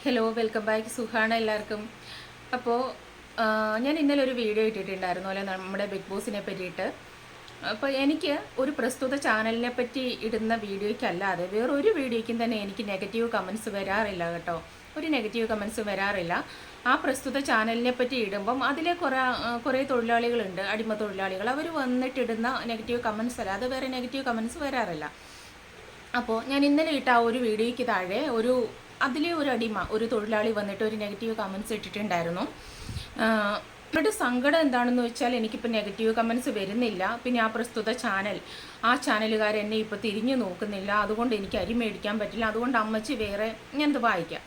Hello, welcome back. സുഖാണ് എല്ലാവർക്കും. അപ്പോൾ ഞാൻ ഇന്നലെ ഒരു വീഡിയോ ഇട്ടിട്ടുണ്ടായിരുന്നു അല്ലെ, നമ്മുടെ ബിഗ് ബോസിനെ പറ്റിയിട്ട്. അപ്പോൾ എനിക്ക് ഒരു പ്രസ്തുത ചാനലിനെ പറ്റി ഇടുന്ന വീഡിയോയ്ക്കല്ലാതെ വേറൊരു വീഡിയോയ്ക്കും തന്നെ എനിക്ക് നെഗറ്റീവ് കമൻസ് വരാറില്ല കേട്ടോ. ഒരു നെഗറ്റീവ് കമൻസ് വരാറില്ല. ആ പ്രസ്തുത ചാനലിനെ പറ്റി ഇടുമ്പം അതിലെ കുറേ തൊഴിലാളികളുണ്ട്, അടിമ തൊഴിലാളികൾ. അവർ വന്നിട്ടിടുന്ന നെഗറ്റീവ് കമൻസ് അല്ല, അത് വേറെ നെഗറ്റീവ് കമൻസ് വരാറില്ല. അപ്പോൾ ഞാൻ ഇന്നലെ ഇട്ട ആ ഒരു വീഡിയോയ്ക്ക് താഴെ അതിലെ ഒരു അടിമ, ഒരു തൊഴിലാളി വന്നിട്ട് ഒരു നെഗറ്റീവ് കമൻസ് ഇട്ടിട്ടുണ്ടായിരുന്നു. അവരുടെ സങ്കടം എന്താണെന്ന് വെച്ചാൽ, എനിക്കിപ്പോൾ നെഗറ്റീവ് കമൻസ് വരുന്നില്ല, പിന്നെ ആ പ്രസ്തുത ആ ചാനലുകാർ എന്നെ ഇപ്പോൾ തിരിഞ്ഞു നോക്കുന്നില്ല, അതുകൊണ്ട് എനിക്ക് അരി മേടിക്കാൻ പറ്റില്ല, അതുകൊണ്ട് അമ്മച്ചി വേറെ. ഞാനത് വായിക്കാം.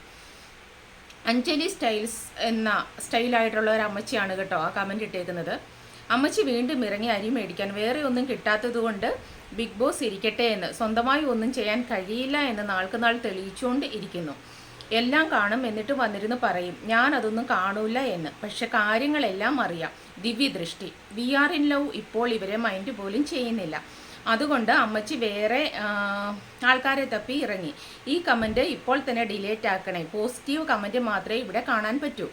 അഞ്ജലി എന്ന സ്റ്റൈലായിട്ടുള്ള ഒരു അമ്മച്ചിയാണ് കേട്ടോ ആ കമൻറ്റ് ഇട്ടേക്കുന്നത്. അമ്മച്ചി വീണ്ടും ഇറങ്ങി അരി മേടിക്കാൻ, വേറെ ഒന്നും കിട്ടാത്തത് കൊണ്ട് ബിഗ് ബോസ് ഇരിക്കട്ടെ എന്ന്, സ്വന്തമായി ഒന്നും ചെയ്യാൻ കഴിയില്ല എന്ന് നാൾക്ക് നാൾ തെളിയിച്ചുകൊണ്ട് ഇരിക്കുന്നു. എല്ലാം കാണും, എന്നിട്ട് വന്നിരുന്ന് പറയും ഞാൻ അതൊന്നും കാണൂല എന്ന്. പക്ഷെ കാര്യങ്ങളെല്ലാം അറിയാം. ദിവ്യദൃഷ്ടി. വി ആർ ഇൻ ലവ് ഇപ്പോൾ ഇവരെ മൈൻഡ് പോലും ചെയ്യുന്നില്ല. അതുകൊണ്ട് അമ്മച്ചി വേറെ ആൾക്കാരെ തപ്പി ഇറങ്ങി. ഈ കമൻറ്റ് ഇപ്പോൾ തന്നെ ഡിലീറ്റ് ആക്കണേ. പോസിറ്റീവ് കമൻറ്റ് മാത്രമേ ഇവിടെ കാണാൻ പറ്റൂ.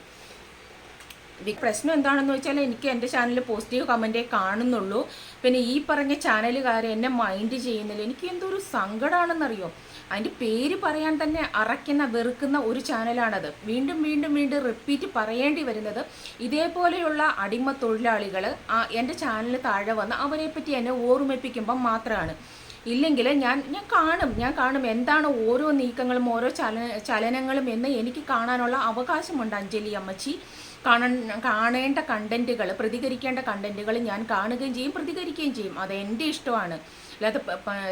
പ്രശ്നം എന്താണെന്ന് വെച്ചാൽ, എനിക്ക് എൻ്റെ ചാനലിൽ പോസിറ്റീവ് കമൻറ്റേ കാണുന്നുള്ളൂ. പിന്നെ ഈ പറഞ്ഞ ചാനലുകാരെ എന്നെ മൈൻഡ് ചെയ്യുന്നില്ല. എനിക്ക് എന്തൊരു സങ്കടമാണെന്നറിയോ. അതിൻ്റെ പേര് പറയാൻ തന്നെ അറയ്ക്കുന്ന, വെറുക്കുന്ന ഒരു ചാനലാണത്. വീണ്ടും വീണ്ടും വീണ്ടും റിപ്പീറ്റ് പറയേണ്ടി വരുന്നത് ഇതേപോലെയുള്ള അടിമ തൊഴിലാളികൾ എൻ്റെ ചാനലിൽ താഴെ വന്ന് അവരെപ്പറ്റി എന്നെ ഓർമ്മിപ്പിക്കുമ്പം മാത്രമാണ്. ഇല്ലെങ്കിൽ ഞാൻ കാണും എന്താണ് ഓരോ നീക്കങ്ങളും ഓരോ ചലനങ്ങളും എന്ന് എനിക്ക് കാണാനുള്ള അവകാശമുണ്ട്. അഞ്ജലി അമ്മച്ചി കാണേണ്ട കണ്ടന്റുകൾ, പ്രതികരിക്കേണ്ട കണ്ടന്റുകൾ ഞാൻ കാണുകയും ചെയ്യും, പ്രതികരിക്കുകയും ചെയ്യും. അത് എൻ്റെ ഇഷ്ടമാണ്. അല്ലാതെ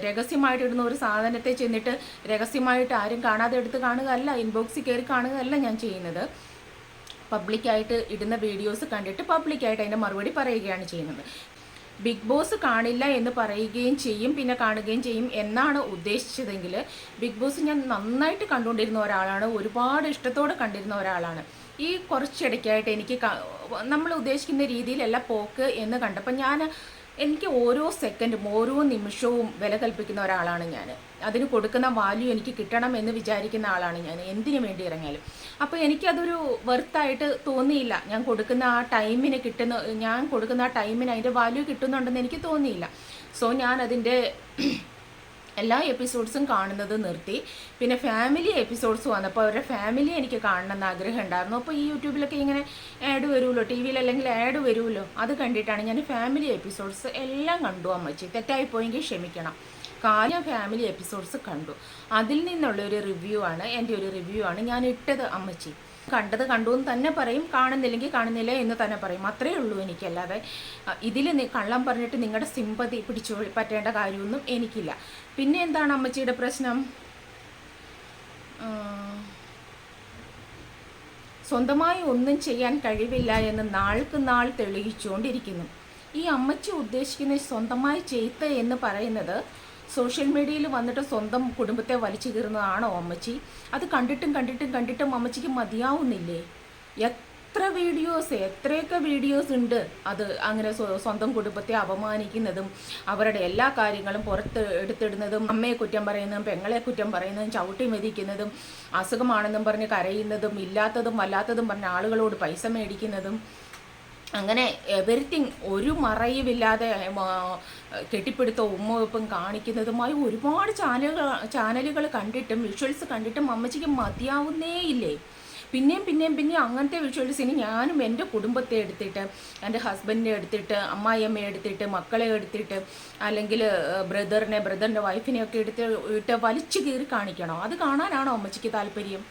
രഹസ്യമായിട്ട് ഇടുന്ന ഒരു സാധനത്തെ ചെന്നിട്ട് രഹസ്യമായിട്ട് ആരും കാണാതെ എടുത്ത് കാണുകയല്ല, ഇൻബോക്സിൽ കയറി കാണുകയല്ല ഞാൻ ചെയ്യുന്നത്. പബ്ലിക്കായിട്ട് ഇടുന്ന വീഡിയോസ് കണ്ടിട്ട് പബ്ലിക്കായിട്ട് അതിൻ്റെ മറുപടി പറയുകയാണ് ചെയ്യുന്നത്. ബിഗ് ബോസ് കാണില്ല എന്ന് പറയുകയും ചെയ്യും, പിന്നെ കാണുകയും ചെയ്യും എന്നാണ് ഉദ്ദേശിച്ചതെങ്കിൽ, ബിഗ് ബോസ് ഞാൻ നന്നായിട്ട് കണ്ടുകൊണ്ടിരുന്ന ഒരാളാണ്, ഒരുപാട് ഇഷ്ടത്തോടെ കണ്ടിരുന്ന ഒരാളാണ്. ഈ കുറച്ചിടയ്ക്കായിട്ട് എനിക്ക് നമ്മൾ ഉദ്ദേശിക്കുന്ന രീതിയിലല്ല പോക്ക് എന്ന് കണ്ടപ്പോൾ എനിക്ക് ഓരോ സെക്കൻഡും ഓരോ നിമിഷവും വില കൽപ്പിക്കുന്ന ഒരാളാണ് ഞാൻ. അതിന് കൊടുക്കുന്ന വാല്യൂ എനിക്ക് കിട്ടണം എന്ന് വിചാരിക്കുന്ന ആളാണ് ഞാൻ, എന്തിനു വേണ്ടി ഇറങ്ങിയാലും. അപ്പോൾ എനിക്കതൊരു വെർത്തായിട്ട് തോന്നിയില്ല. ഞാൻ കൊടുക്കുന്ന ആ ടൈമിന് അതിൻ്റെ വാല്യൂ കിട്ടുന്നുണ്ടെന്ന് എനിക്ക് തോന്നിയില്ല. സോ ഞാൻ അതിൻ്റെ എല്ലാ എപ്പിസോഡ്സും കാണുന്നത് നിർത്തി. പിന്നെ ഫാമിലി എപ്പിസോഡ്സ് വന്നപ്പോൾ അവരുടെ ഫാമിലി എനിക്ക് കാണണമെന്ന് ആഗ്രഹം ഉണ്ടായിരുന്നു. അപ്പോൾ ഈ യൂട്യൂബിലൊക്കെ ഇങ്ങനെ ആഡ് വരുമല്ലോ, ടി വിയിലല്ലെങ്കിൽ ആഡ് വരുമല്ലോ, അത് കണ്ടിട്ടാണ് ഞാൻ ഫാമിലി എപ്പിസോഡ്സ് എല്ലാം കണ്ടു. അമ്മച്ചി തെറ്റായിപ്പോയെങ്കിൽ ക്ഷമിക്കണം. കാര്യം ഫാമിലി എപ്പിസോഡ്സ് കണ്ടു. അതിൽ നിന്നുള്ളൊരു എൻ്റെ ഒരു റിവ്യൂ ആണ് ഞാൻ ഇട്ടത്. അമ്മച്ചി കണ്ടത് കണ്ടു എന്ന് തന്നെ പറയും, കാണുന്നില്ലെങ്കിൽ കാണുന്നില്ല എന്ന് തന്നെ പറയും. അത്രയേ ഉള്ളൂ എനിക്കല്ലാതെ ഇതിൽ കള്ളം പറഞ്ഞിട്ട് നിങ്ങളുടെ സിമ്പതി പിടിച്ചു പറ്റേണ്ട കാര്യമൊന്നും എനിക്കില്ല. പിന്നെ എന്താണ് അമ്മച്ചിയുടെ പ്രശ്നം? സ്വന്തമായി ഒന്നും ചെയ്യാൻ കഴിവില്ല എന്ന് നാൾക്ക് നാൾ തെളിയിച്ചുകൊണ്ടിരിക്കുന്നു. ഈ അമ്മച്ചി ഉദ്ദേശിക്കുന്ന സ്വന്തമായി ചെയ്ത എന്ന് പറയുന്നത് സോഷ്യൽ മീഡിയയിൽ വന്നിട്ട് സ്വന്തം കുടുംബത്തെ വലിച്ചു കീറുന്നതാണോ അമ്മച്ചി? അത് കണ്ടിട്ടും അമ്മച്ചിക്ക് മതിയാവുന്നില്ലേ? എത്രയൊക്കെ വീഡിയോസ് ഉണ്ട് അത് അങ്ങനെ സ്വന്തം കുടുംബത്തെ അപമാനിക്കുന്നതും അവരുടെ എല്ലാ കാര്യങ്ങളും പുറത്ത് എടുത്തിടുന്നതും, അമ്മയെ കുറ്റം പറയുന്നതും പെങ്ങളെ കുറ്റം പറയുന്നതും ചവിട്ടി മെതിക്കുന്നതും അസുഖമാണെന്നും പറഞ്ഞ് കരയുന്നതും ഇല്ലാത്തതും വല്ലാത്തതും പറഞ്ഞ് ആളുകളോട് പൈസ മേടിക്കുന്നതും, അങ്ങനെ എവരിത്തിങ് ഒരു മറയുമില്ലാതെ കെട്ടിപ്പിടുത്തോ ഉമ്മവെപ്പും കാണിക്കുന്നതുമായി ഒരുപാട് ചാനലുകൾ കണ്ടിട്ടും വിഷ്വൽസ് കണ്ടിട്ടും അമ്മച്ചിക്ക് മതിയാവുന്നേയില്ലേ? പിന്നെയും അങ്ങനത്തെ വിഷ്വൽസിന് ഞാനും എൻ്റെ കുടുംബത്തെ എടുത്തിട്ട്, എൻ്റെ ഹസ്ബൻഡിനെ എടുത്തിട്ട്, അമ്മായിയമ്മയെ എടുത്തിട്ട്, മക്കളെ എടുത്തിട്ട്, അല്ലെങ്കിൽ ബ്രദറിൻ്റെ വൈഫിനെയൊക്കെ എടുത്തിട്ട് വലിച്ചു കീറി കാണിക്കണോ? അത് കാണാനാണോ അമ്മച്ചിക്ക് താല്പര്യം?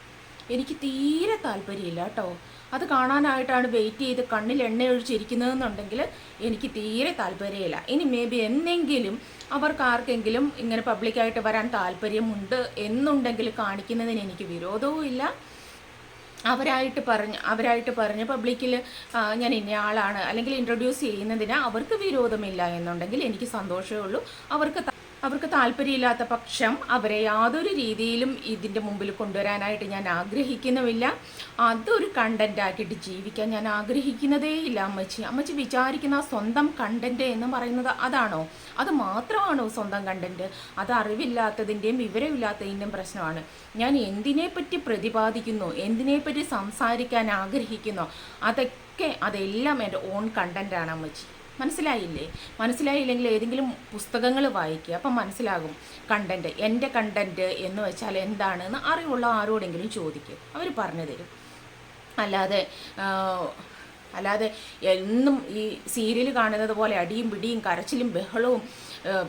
എനിക്ക് തീരെ താല്പര്യമില്ല കേട്ടോ. അത് കാണാനായിട്ടാണ് വെയിറ്റ് ചെയ്ത് കണ്ണിൽ എണ്ണ ഒഴിച്ചിരിക്കുന്നതെന്നുണ്ടെങ്കിൽ എനിക്ക് തീരെ താല്പര്യമില്ല. ഇനി മേ ബി എന്നെങ്കിലും അവർക്ക് ആർക്കെങ്കിലും ഇങ്ങനെ പബ്ലിക്കായിട്ട് വരാൻ താല്പര്യമുണ്ട് എന്നുണ്ടെങ്കിൽ കാണിക്കുന്നതിന് എനിക്ക് വിരോധവും ഇല്ല. അവരായിട്ട് പറഞ്ഞ് പബ്ലിക്കിൽ ഞാൻ ഇന്നയാളാണ് അല്ലെങ്കിൽ ഇൻട്രൊഡ്യൂസ് ചെയ്യുന്നതിന് അവർക്ക് വിരോധമില്ല എന്നുണ്ടെങ്കിൽ എനിക്ക് സന്തോഷമേ ഉള്ളൂ. അവർക്ക് അവർക്ക് താല്പര്യമില്ലാത്ത പക്ഷം അവരെ യാതൊരു രീതിയിലും ഇതിൻ്റെ മുമ്പിൽ കൊണ്ടുവരാനായിട്ട് ഞാൻ ആഗ്രഹിക്കുന്നുമില്ല. അതൊരു കണ്ടന്റ് ആക്കിയിട്ട് ജീവിക്കാൻ ഞാൻ ആഗ്രഹിക്കുന്നതേ ഇല്ല. അമ്മച്ചി വിചാരിക്കുന്ന സ്വന്തം കണ്ടന്റ് എന്ന് പറയുന്നത് അതാണോ? അത് മാത്രമാണോ സ്വന്തം കണ്ടന്റ്? അത് അറിവില്ലാത്തതിൻ്റെയും വിവരമില്ലാത്തതിൻ്റെയും പ്രശ്നമാണ്. ഞാൻ എന്തിനെപ്പറ്റി പ്രതിപാദിക്കുന്നു, എന്തിനെപ്പറ്റി സംസാരിക്കാൻ ആഗ്രഹിക്കുന്നു, അതെല്ലാം എൻ്റെ ഓൺ കണ്ടന്റാണ് അമ്മച്ചി. മനസ്സിലായില്ലേ? മനസ്സിലായില്ലെങ്കിൽ ഏതെങ്കിലും പുസ്തകങ്ങൾ വായിക്കുക, അപ്പം മനസ്സിലാകും കണ്ടന്റ്. എൻ്റെ കണ്ടന്റ് എന്ന് വെച്ചാൽ എന്താണെന്ന് അറിവുള്ള ആരോടെങ്കിലും ചോദിക്കും, അവർ പറഞ്ഞു തരും. അല്ലാതെ എന്നും ഈ സീരിയൽ കാണുന്നത് പോലെ അടിയും പിടിയും കരച്ചിലും ബഹളവും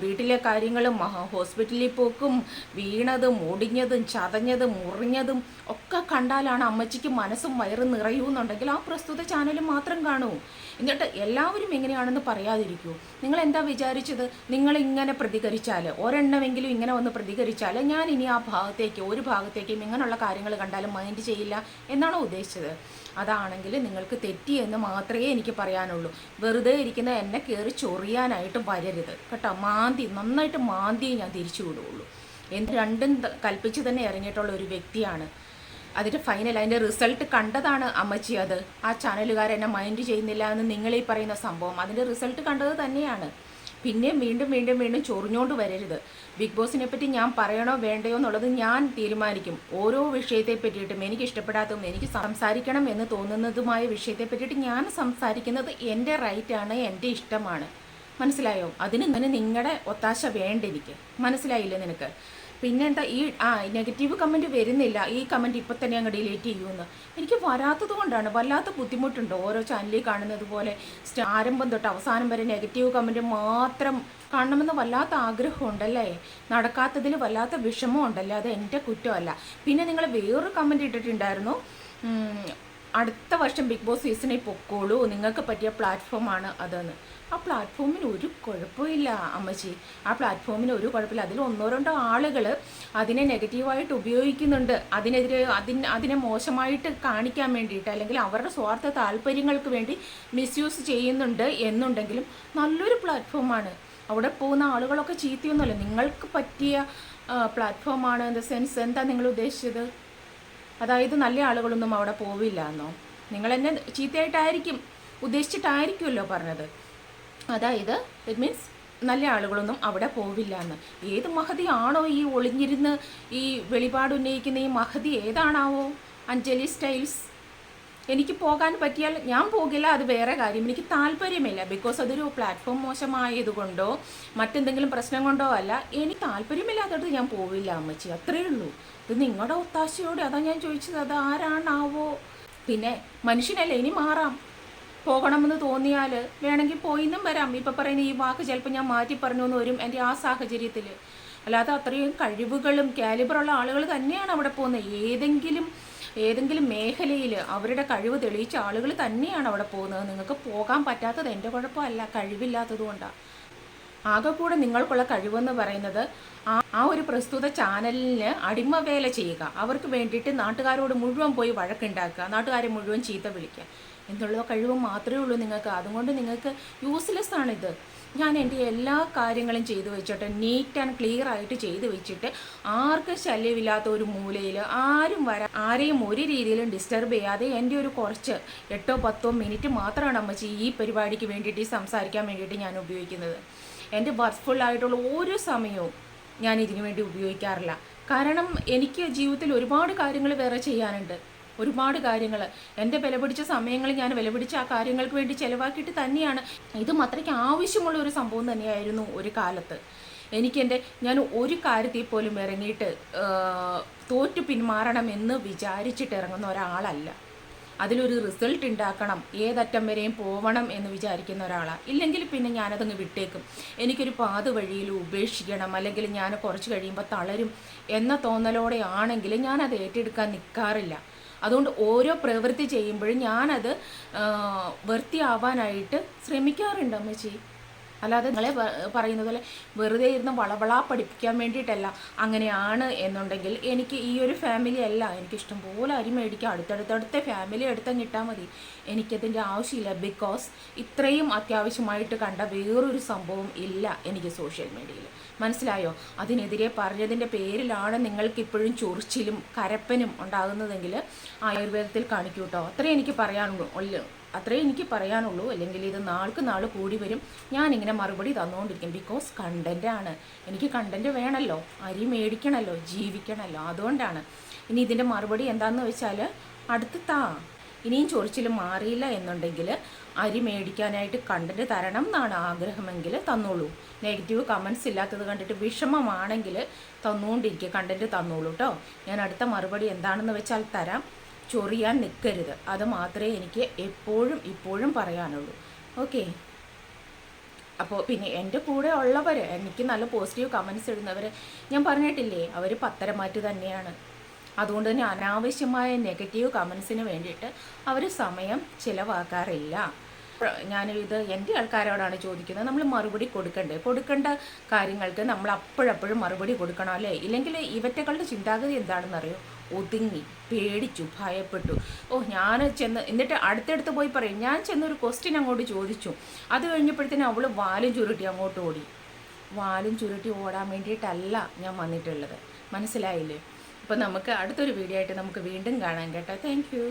വീട്ടിലെ കാര്യങ്ങളും ഹോസ്പിറ്റലിൽ പോക്കും വീണതും ഒടിഞ്ഞതും ചതഞ്ഞതും മുറിഞ്ഞതും ഒക്കെ കണ്ടാലാണ് അമ്മച്ചിക്ക് മനസ്സും വയറും നിറയുമെന്നുണ്ടെങ്കിൽ ആ പ്രസ്തുത ചാനൽ മാത്രം കാണൂ. എന്നിട്ട് എല്ലാവരും എങ്ങനെയാണെന്ന് പറയാതിരിക്കൂ. നിങ്ങൾ എന്താ വിചാരിച്ചത്? നിങ്ങൾ ഇങ്ങനെ പ്രതികരിച്ചാൽ, ഒരെണ്ണമെങ്കിലും ഇങ്ങനെ വന്ന് പ്രതികരിച്ചാൽ ഞാൻ ഇനി ആ ഒരു ഭാഗത്തേക്കും ഇങ്ങനെയുള്ള കാര്യങ്ങൾ കണ്ടാലും മൈൻഡ് ചെയ്യില്ല എന്നാണോ ഉദ്ദേശിച്ചത്? അതാണെങ്കിൽ നിങ്ങൾക്ക് തെറ്റിയെന്ന് മാത്രമേ എനിക്ക് പറയാനുള്ളൂ. വെറുതെ ഇരിക്കുന്ന എന്നെ കയറി ചൊറിയാനായിട്ട് വരരുത് കേട്ടോ. നന്നായിട്ട് മാന്തിയെ ഞാൻ തിരിച്ചു വിടുകയുള്ളൂ. രണ്ടും കൽപ്പിച്ച് തന്നെ ഇറങ്ങിയിട്ടുള്ള ഒരു വ്യക്തിയാണ്. അതിൻ്റെ അതിൻ്റെ റിസൾട്ട് കണ്ടതാണ് അമ്മച്ചി. ആ ചാനലുകാരെന്നെ മൈൻഡ് ചെയ്യുന്നില്ല എന്ന് നിങ്ങളീ പറയുന്ന സംഭവം അതിൻ്റെ റിസൾട്ട് കണ്ടത് തന്നെയാണ്. പിന്നെയും വീണ്ടും ചൊറിഞ്ഞോണ്ട് വരരുത്. ബിഗ് ബോസിനെ പറ്റി ഞാൻ പറയണോ വേണ്ടയോ എന്നുള്ളത് ഞാൻ തീരുമാനിക്കും. ഓരോ വിഷയത്തെ പറ്റിയിട്ടും എനിക്ക് ഇഷ്ടപ്പെടാത്തതും എനിക്ക് സംസാരിക്കണം എന്ന് തോന്നുന്നതുമായ വിഷയത്തെ പറ്റിയിട്ട് ഞാൻ സംസാരിക്കുന്നത് എൻ്റെ റൈറ്റാണ്, എൻ്റെ ഇഷ്ടമാണ്. മനസ്സിലായോ? അതിന് നിങ്ങളുടെ ഒത്താശ വേണ്ട എനിക്ക്. മനസ്സിലായില്ലേ നിനക്ക്? പിന്നെന്താ ഈ നെഗറ്റീവ് കമൻറ്റ് വരുന്നില്ല, ഈ കമൻറ്റ് ഇപ്പം തന്നെ അങ്ങ് ഡിലീറ്റ് ചെയ്യുമെന്ന്. എനിക്ക് വരാത്തത് കൊണ്ടാണ്. വല്ലാത്ത ബുദ്ധിമുട്ടുണ്ട്. ഓരോ ചാനലിൽ കാണുന്നത് പോലെ ആരംഭം തൊട്ട് അവസാനം വരെ നെഗറ്റീവ് കമൻറ്റ് മാത്രം കാണണമെന്ന് വല്ലാത്ത ആഗ്രഹമുണ്ടല്ലേ. നടക്കാത്തതിൽ വല്ലാത്ത വിഷമമുണ്ടല്ലേ. അത് എൻ്റെ കുറ്റമല്ല. പിന്നെ നിങ്ങൾ വേറൊരു കമൻറ്റ് ഇട്ടിട്ടുണ്ടായിരുന്നു, അടുത്ത വർഷം ബിഗ് ബോസ് സീസണിൽ പൊക്കോളൂ, നിങ്ങൾക്ക് പറ്റിയ പ്ലാറ്റ്ഫോമാണ് അതെന്ന്. ആ പ്ലാറ്റ്ഫോമിന് ഒരു കുഴപ്പമില്ല അമ്മച്ചി. ആ പ്ലാറ്റ്ഫോമിന് ഒരു കുഴപ്പമില്ല. അതിൽ ഒന്നോ രണ്ടോ ആളുകൾ അതിനെ നെഗറ്റീവായിട്ട് ഉപയോഗിക്കുന്നുണ്ട്, അതിനെ മോശമായിട്ട് കാണിക്കാൻ വേണ്ടിയിട്ട്, അല്ലെങ്കിൽ അവരുടെ സ്വാർത്ഥ താല്പര്യങ്ങൾക്ക് വേണ്ടി മിസ്യൂസ് ചെയ്യുന്നുണ്ട് എന്നുണ്ടെങ്കിലും നല്ലൊരു പ്ലാറ്റ്ഫോമാണ്. അവിടെ പോകുന്ന ആളുകളൊക്കെ ചീത്തയൊന്നുമല്ല. നിങ്ങൾക്ക് പറ്റിയ പ്ലാറ്റ്ഫോമാണ്. ഇൻ ദ സെൻസ് എന്താ നിങ്ങൾ ഉദ്ദേശിച്ചത്? അതായത് നല്ല ആളുകളൊന്നും അവിടെ പോവില്ല എന്നോ? നിങ്ങൾ എന്നെ ചീത്തയായിട്ടായിരിക്കും ഉദ്ദേശിച്ചിട്ടായിരിക്കുമല്ലോ പറഞ്ഞത്. അതായത് ഇറ്റ് മീൻസ് നല്ല ആളുകളൊന്നും അവിടെ പോവില്ല എന്ന്. ഏത് മഹതിയാണോ ഈ ഒളിഞ്ഞിരുന്ന് ഈ വെളിപാട് ഉന്നയിക്കുന്ന ഈ മഹതി ഏതാണാവോ? അഞ്ജലി സ്റ്റൈൽസ്. എനിക്ക് പോകാൻ പറ്റിയാൽ ഞാൻ പോകില്ല, അത് വേറെ കാര്യം. എനിക്ക് താല്പര്യമില്ല. ബിക്കോസ് അതൊരു പ്ലാറ്റ്ഫോം മോശമായതുകൊണ്ടോ മറ്റെന്തെങ്കിലും പ്രശ്നം കൊണ്ടോ അല്ല. എനിക്ക് താല്പര്യമില്ലാത്തത് ഞാൻ പോവില്ല അമ്മച്ചി, അത്രയേ ഉള്ളൂ. ഇത് നിങ്ങളുടെ ഒത്താശയോടെ അതാ ഞാൻ ചോദിച്ചത്. അത് ആരാണാവോ? പിന്നെ മനുഷ്യനല്ലേ, ഇനി മാറാം. പോകണമെന്ന് തോന്നിയാൽ വേണമെങ്കിൽ പോയിന്നും വരാം. ഇപ്പം പറയുന്ന ഈ വാക്ക് ചിലപ്പോൾ ഞാൻ മാറ്റി പറഞ്ഞു എന്ന് വരും എൻ്റെ ആ സാഹചര്യത്തിൽ. അല്ലാതെ അത്രയും കഴിവുകളും കാലിബറുള്ള ആളുകൾ തന്നെയാണ് അവിടെ പോകുന്നത്. ഏതെങ്കിലും മേഖലയിൽ അവരുടെ കഴിവ് തെളിയിച്ച ആളുകൾ തന്നെയാണ് അവിടെ പോകുന്നത്. നിങ്ങൾക്ക് പോകാൻ പറ്റാത്തത് എൻ്റെ കുഴപ്പമല്ല, കഴിവില്ലാത്തത് കൊണ്ടാണ്. ആകെ കൂടെ നിങ്ങൾക്കുള്ള കഴിവെന്ന് പറയുന്നത് ആ ഒരു പ്രസ്തുത ചാനലിന് അടിമവേല ചെയ്യുക, അവർക്ക് വേണ്ടിയിട്ട് നാട്ടുകാരോട് മുഴുവൻ പോയി വഴക്കുണ്ടാക്കുക, നാട്ടുകാരെ മുഴുവൻ ചീത്ത വിളിക്കുക എന്നുള്ള കഴിവ് മാത്രമേ ഉള്ളൂ നിങ്ങൾക്ക്. അതുകൊണ്ട് നിങ്ങൾക്ക് യൂസ്ലെസ് ആണിത്. ഞാൻ എൻ്റെ എല്ലാ കാര്യങ്ങളും ചെയ്തു വെച്ചിട്ട് നീറ്റ് ആൻഡ് ക്ലിയർ ആയിട്ട് ചെയ്തു വെച്ചിട്ട് ആർക്കും ശല്യമില്ലാത്ത ഒരു മൂലയിൽ ആരെയും ഒരു രീതിയിലും ഡിസ്റ്റർബ് ചെയ്യാതെ എൻ്റെ ഒരു കുറച്ച് 8-10 മിനിറ്റ് മാത്രമാണ് അമ്മച്ചി ഈ പരിപാടിക്ക് വേണ്ടിയിട്ട് സംസാരിക്കാൻ വേണ്ടിയിട്ട് ഞാൻ ഉപയോഗിക്കുന്നത്. എൻ്റെ വർക്ക്ഫുള്ളായിട്ടുള്ള ഒരു സമയവും ഞാൻ ഇതിനു വേണ്ടി ഉപയോഗിക്കാറില്ല. കാരണം എനിക്ക് ജീവിതത്തിൽ ഒരുപാട് കാര്യങ്ങൾ വേറെ ചെയ്യാനുണ്ട്. ഒരുപാട് കാര്യങ്ങൾ എൻ്റെ വിലപിടിച്ച സമയങ്ങൾ ഞാൻ വിലപിടിച്ച ആ കാര്യങ്ങൾക്ക് വേണ്ടി ചിലവാക്കിയിട്ട് തന്നെയാണ്. ഇതും അത്രയ്ക്ക് ആവശ്യമുള്ള ഒരു സംഭവം തന്നെയായിരുന്നു ഒരു കാലത്ത്. ഞാൻ ഒരു കാര്യത്തിൽ പോലും ഇറങ്ങിയിട്ട് തോറ്റു പിന്മാറണമെന്ന് വിചാരിച്ചിട്ട് ഇറങ്ങുന്ന ഒരാളല്ല. അതിലൊരു റിസൾട്ട് ഉണ്ടാക്കണം, ഏതറ്റം വരെയും പോവണം എന്ന് വിചാരിക്കുന്ന ഒരാളാണ്. ഇല്ലെങ്കിൽ പിന്നെ ഞാനതങ്ങ് വിട്ടേക്കും. എനിക്കൊരു പാത വഴിയിൽ ഉപേക്ഷിക്കണം, അല്ലെങ്കിൽ ഞാൻ കുറച്ച് കഴിയുമ്പോൾ തളരും എന്ന തോന്നലോടെ ആണെങ്കിൽ ഞാനത് ഏറ്റെടുക്കാൻ നിൽക്കാറില്ല. അതുകൊണ്ട് ഓരോ പ്രവൃത്തി ചെയ്യുമ്പോഴും ഞാനത് വൃത്തിയാവാനായിട്ട് ശ്രമിക്കാറുണ്ട് അമ്മച്ചി. അല്ലാതെ നിങ്ങളെ പറയുന്നത് പോലെ വെറുതെ ഇരുന്ന് വളവളാ പഠിപ്പിക്കാൻ വേണ്ടിയിട്ടല്ല. അങ്ങനെയാണ് എന്നുണ്ടെങ്കിൽ എനിക്ക് ഈ ഒരു ഫാമിലി അല്ല, എനിക്ക് ഇഷ്ടംപോലെ അരി മേടിക്കാം, അടുത്തടുത്തടുത്ത ഫാമിലി എടുത്തങ്ങ് ഇട്ടാൽ മതി. എനിക്കതിൻ്റെ ആവശ്യമില്ല. ബിക്കോസ് ഇത്രയും അത്യാവശ്യമായിട്ട് കണ്ട വേറൊരു സംഭവം ഇല്ല എനിക്ക് സോഷ്യൽ മീഡിയയിൽ. മനസ്സിലായോ? അതിനെതിരെ പറഞ്ഞതിൻ്റെ പേരിലാണ് നിങ്ങൾക്ക് ഇപ്പോഴും ചൊറിച്ചിലും കരപ്പനും ഉണ്ടാകുന്നതെങ്കിൽ ആയുർവേദത്തിൽ കാണിക്കൂ കേട്ടോ. അത്രേ എനിക്ക് പറയാനുള്ളൂ. അല്ലെങ്കിൽ ഇത് നാൾക്ക് നാൾ കൂടി വരും. ഞാനിങ്ങനെ മറുപടി തന്നുകൊണ്ടിരിക്കും. ബിക്കോസ് കണ്ടൻറ്റാണ്. എനിക്ക് കണ്ടൻറ്റ് വേണമല്ലോ, അരി മേടിക്കണമല്ലോ, ജീവിക്കണമല്ലോ. അതുകൊണ്ടാണ്. ഇനി ഇതിൻ്റെ മറുപടി എന്താണെന്ന് വെച്ചാൽ അടുത്ത് ഇനിയും ചൊറിച്ചിലും മാറിയില്ല എന്നുണ്ടെങ്കിൽ അരി മേടിക്കാനായിട്ട് കണ്ടൻറ്റ് തരണം എന്നാണ് ആഗ്രഹമെങ്കിൽ തന്നോളൂ. നെഗറ്റീവ് കമൻസ് ഇല്ലാത്തത് കണ്ടിട്ട് വിഷമമാണെങ്കിൽ തന്നുകൊണ്ടിരിക്കുക, കണ്ടൻറ്റ് തന്നോളൂ കേട്ടോ. ഞാൻ അടുത്ത മറുപടി എന്താണെന്ന് വെച്ചാൽ തരാം. ചൊറിയാൻ നിൽക്കരുത്. അത് മാത്രമേ എനിക്ക് ഇപ്പോഴും പറയാനുള്ളൂ. ഓക്കെ. അപ്പോൾ പിന്നെ എൻ്റെ കൂടെ ഉള്ളവർ, എനിക്ക് നല്ല പോസിറ്റീവ് കമൻസ് ഇടുന്നവർ, ഞാൻ പറഞ്ഞിട്ടില്ലേ, അവർ പത്തരമാറ്റ് തന്നെയാണ്. അതുകൊണ്ട് തന്നെ അനാവശ്യമായ നെഗറ്റീവ് കമൻസിന് വേണ്ടിയിട്ട് അവർ സമയം ചിലവാക്കാറില്ല. ഞാനിത് എൻ്റെ ആൾക്കാരോടാണ് ചോദിക്കുന്നത്. നമ്മൾ മറുപടി കൊടുക്കേണ്ട കാര്യങ്ങൾക്ക് നമ്മൾ അപ്പോഴപ്പോഴും മറുപടി കൊടുക്കണം അല്ലേ? ഇല്ലെങ്കിൽ ഇവറ്റകളുടെ ചിന്താഗതി എന്താണെന്നറിയോ? ഒതുങ്ങി, പേടിച്ചു, ഭയപ്പെട്ടു. ഞാൻ എന്നിട്ട് അടുത്തടുത്ത് പോയി പറയും, ഞാൻ ചെന്നൊരു ക്വസ്റ്റ്യൻ അങ്ങോട്ട് ചോദിച്ചു. അത് കഴിഞ്ഞപ്പോഴത്തേനും അവൾ വാലും ചുരുട്ടി അങ്ങോട്ട് ഓടി. വാലും ചുരുട്ടി ഓടാൻ വേണ്ടിയിട്ടല്ല ഞാൻ വന്നിട്ടുള്ളത്. മനസ്സിലായില്ലേ? അപ്പോൾ നമുക്ക് അടുത്തൊരു വീഡിയോ ആയിട്ട് നമുക്ക് വീണ്ടും കാണാം കേട്ടോ. Thank you.